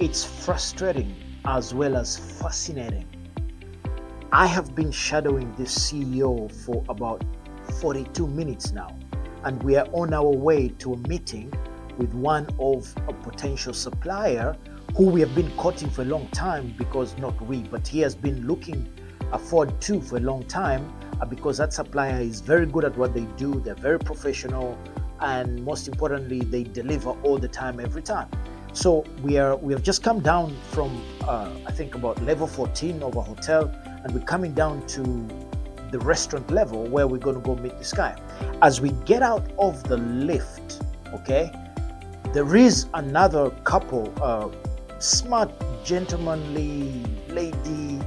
It's frustrating as well as fascinating. I have been shadowing this CEO for about 42 minutes now, and we are on our way to a meeting with one of a potential supplier who we have been courting for a long time, because not we, but he has been looking forward to for a long time, because that supplier is very good at what they do. They're very professional, and most importantly, they deliver all the time, every time. So we have just come down from I think about level 14 of a hotel, and we're coming down to the restaurant level where we're going to go meet this guy. As we get out of the lift, okay, there is another couple, smart, gentlemanly lady,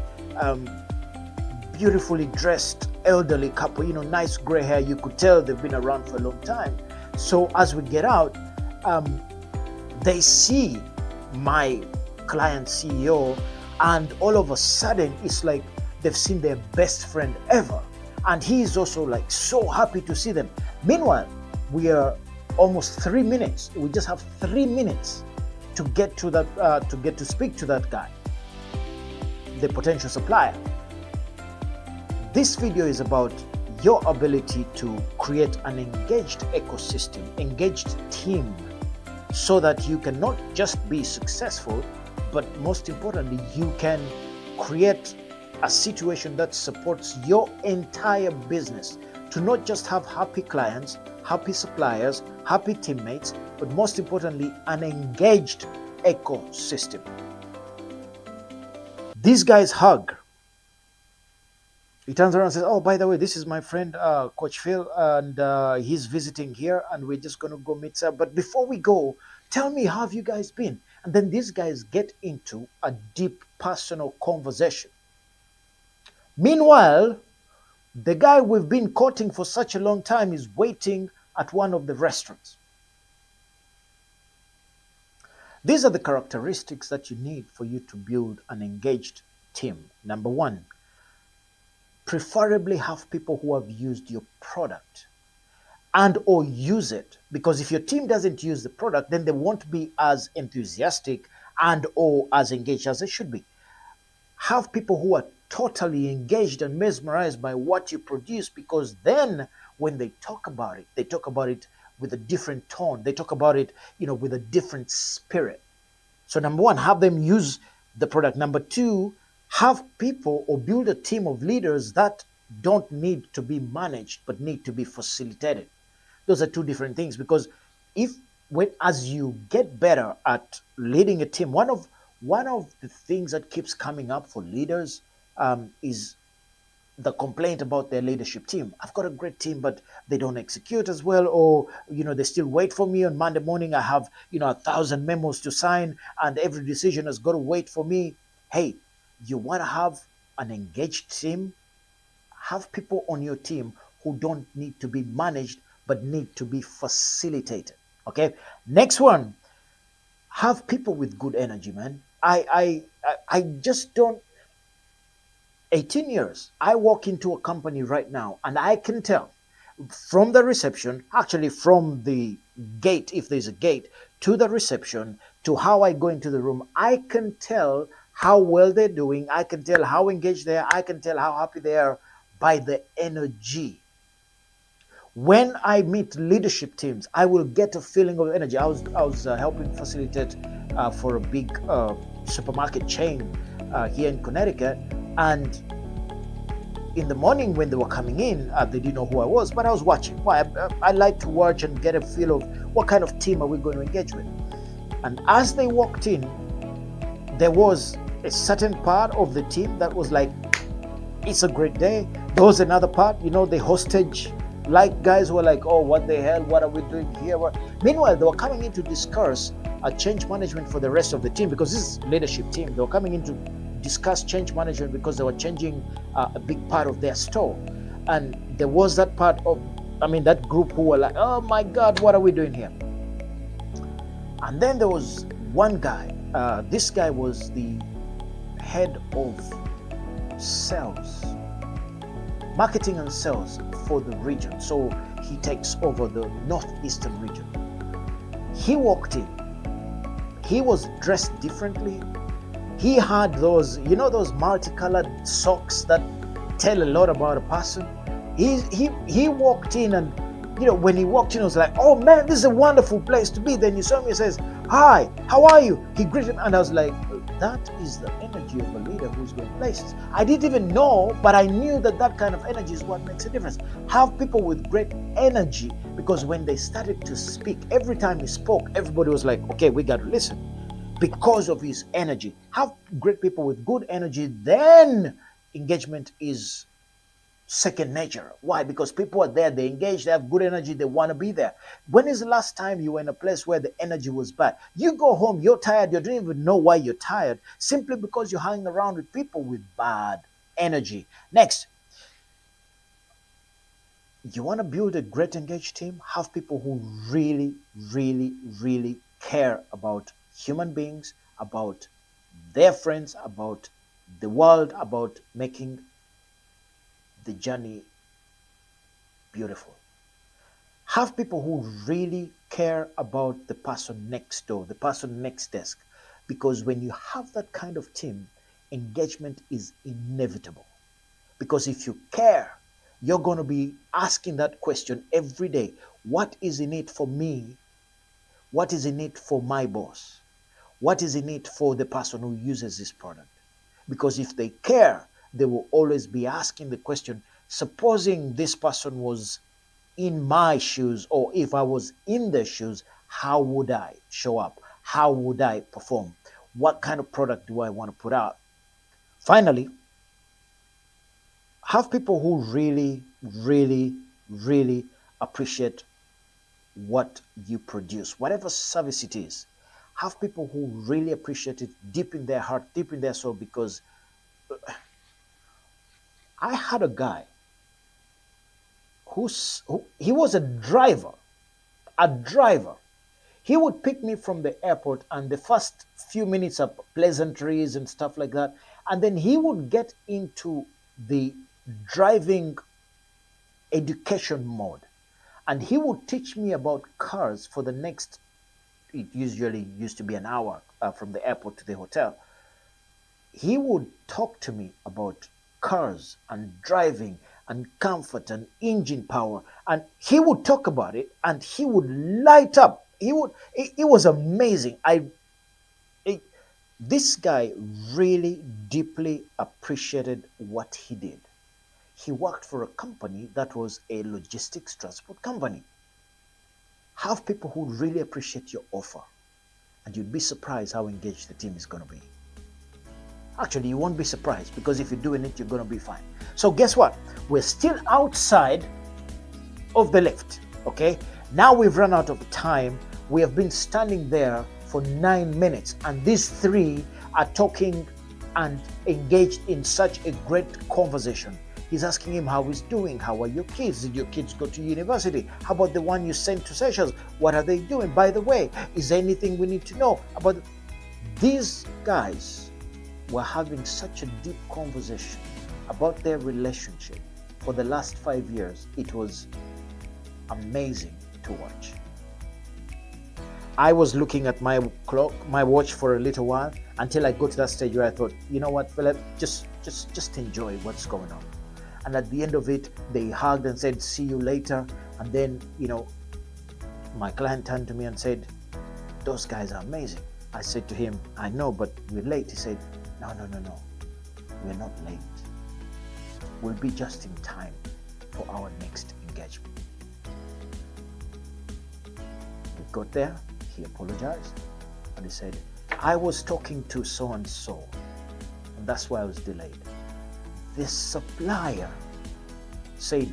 beautifully dressed elderly couple, nice gray hair. You could tell they've been around for a long time. So as we get out, they see my client CEO, and all of a sudden it's like they've seen their best friend ever, and he is also like so happy to see them. Meanwhile, we are almost 3 minutes. We just have 3 minutes to get to that, to get to speak to that guy, the potential supplier. This video is about your ability to create an engaged ecosystem, engaged team, so that you can not just be successful, but most importantly, you can create a situation that supports your entire business, to not just have happy clients, happy suppliers, happy teammates, but most importantly, an engaged ecosystem. These guys hug. He turns around and says, "Oh, by the way, this is my friend, Coach Phil, and he's visiting here, and we're just going to go meet, sir. But before we go, tell me, how have you guys been?" And then these guys get into a deep personal conversation. Meanwhile, the guy we've been courting for such a long time is waiting at one of the restaurants. These are the characteristics that you need for you to build an engaged team. Number one, preferably have people who have used your product and or use it, because if your team doesn't use the product, then they won't be as enthusiastic and or as engaged as they should be. Have people who are totally engaged and mesmerized by what you produce, because then when they talk about it with a different tone. They talk about it, with a different spirit. So number one, have them use the product. Number two, have people or build a team of leaders that don't need to be managed but need to be facilitated. Those are two different things, because as you get better at leading a team, one of the things that keeps coming up for leaders is the complaint about their leadership team. I've got a great team, but they don't execute as well, or they still wait for me on Monday morning. I have 1,000 memos to sign, and every decision has got to wait for me. Hey, you want to have an engaged team? Have people on your team who don't need to be managed but need to be facilitated. Okay. Next one, have people with good energy, man. I just don't. 18 years, I walk into a company right now and I can tell from the reception, actually from the gate, if there's a gate, to the reception, to how I go into the room, I can tell how well they're doing. I can tell how engaged they are. I can tell how happy they are by the energy. When I meet leadership teams, I will get a feeling of energy. I was helping facilitate for a big supermarket chain here in Connecticut, and in the morning when they were coming in, they didn't know who I was, but I was watching. Why? I like to watch and get a feel of what kind of team are we going to engage with. And as they walked in, there was a certain part of the team that was like, "It's a great day." There was another part, the hostage like guys were like, "Oh, what the hell? What are we doing here?" Meanwhile, they were coming in to discuss a change management for the rest of the team, because this is leadership team. They were coming in to discuss change management because they were changing a big part of their store. And there was that that group who were like, "Oh my God, what are we doing here?" And then there was one guy. This guy was the head of sales, marketing and sales for the region. So he takes over the northeastern region. He walked in. He was dressed differently. He had those, those multicolored socks that tell a lot about a person. He walked in, and when he walked in, it was like, oh man, this is a wonderful place to be. Then you saw me, he says, hi, how are you? He greeted me, and I was like, that is the energy of a leader who's going places. I didn't even know, but I knew that kind of energy is what makes a difference. Have people with great energy, because when they started to speak, every time he spoke, everybody was like, okay, we got to listen because of his energy. Have great people with good energy, then engagement is second nature. Why? Because people are there, they engage, they have good energy, they want to be there. When is the last time you were in a place where the energy was bad? You go home, you're tired, you don't even know why you're tired, simply because you're hanging around with people with bad energy. Next, you want to build a great engaged team? Have people who really, really, really care about human beings, about their friends, about the world, about making the journey beautiful. Have people who really care about the person next door, the person next desk, because when you have that kind of team, engagement is inevitable. Because if you care, you're going to be asking that question every day. What is in it for me? What is in it for my boss? What is in it for the person who uses this product? Because if they care, they will always be asking the question, supposing this person was in my shoes, or if I was in their shoes, how would I show up? How would I perform? What kind of product do I want to put out? Finally, have people who really, really, really appreciate what you produce, whatever service it is. Have people who really appreciate it deep in their heart, deep in their soul, because I had a guy who he was a driver. A driver. He would pick me from the airport, and the first few minutes of pleasantries and stuff like that, and then he would get into the driving education mode, and he would teach me about cars for the next, it usually used to be an hour from the airport to the hotel. He would talk to me about cars and driving and comfort and engine power, and he would talk about it, and he would light up. It was amazing. This guy really deeply appreciated what he did. He worked for a company that was a logistics transport company. Have people who really appreciate your offer, and you'd be surprised how engaged the team is going to be. Actually, you won't be surprised, because if you're doing it, you're going to be fine. So guess what? We're still outside of the lift, okay? Now we've run out of time. We have been standing there for 9 minutes, and these three are talking and engaged in such a great conversation. He's asking him how he's doing. How are your kids? Did your kids go to university? How about the one you sent to Seychelles? What are they doing? By the way, is there anything we need to know about these guys? Were having such a deep conversation about their relationship for the last 5 years. It was amazing to watch. I was looking at my clock, my watch, for a little while, until I got to that stage where I thought, you know what, Philip, just enjoy what's going on. And at the end of it, they hugged and said, see you later. And then, my client turned to me and said, those guys are amazing. I said to him, I know, but we're late. He said, no. We're not late. We'll be just in time for our next engagement. We got there. He apologized. And he said, I was talking to so-and-so, and that's why I was delayed. The supplier said,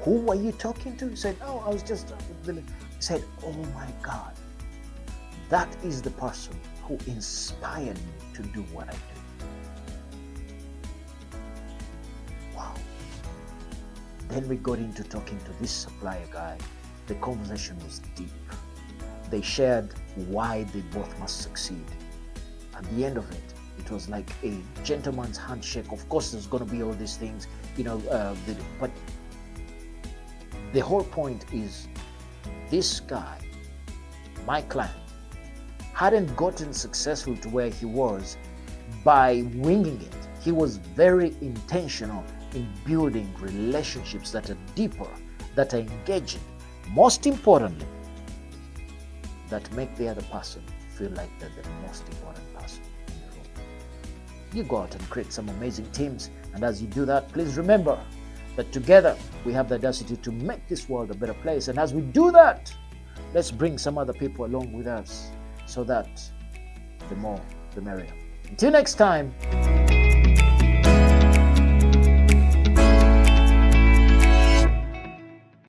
who were you talking to? He said, oh, I was just delayed. He said, oh my God, that is the person who inspired me to do what I do. Wow. Then we got into talking to this supplier guy. The conversation was deep. They shared why they both must succeed. At the end of it, it was like a gentleman's handshake. Of course, there's going to be all these things, but the whole point is, this guy, my client, hadn't gotten successful to where he was by winging it. He was very intentional in building relationships that are deeper, that are engaging, most importantly, that make the other person feel like they're the most important person in the room. You go out and create some amazing teams, and as you do that, please remember that together we have the audacity to make this world a better place. And as we do that, let's bring some other people along with us so that the more, the merrier. Until next time.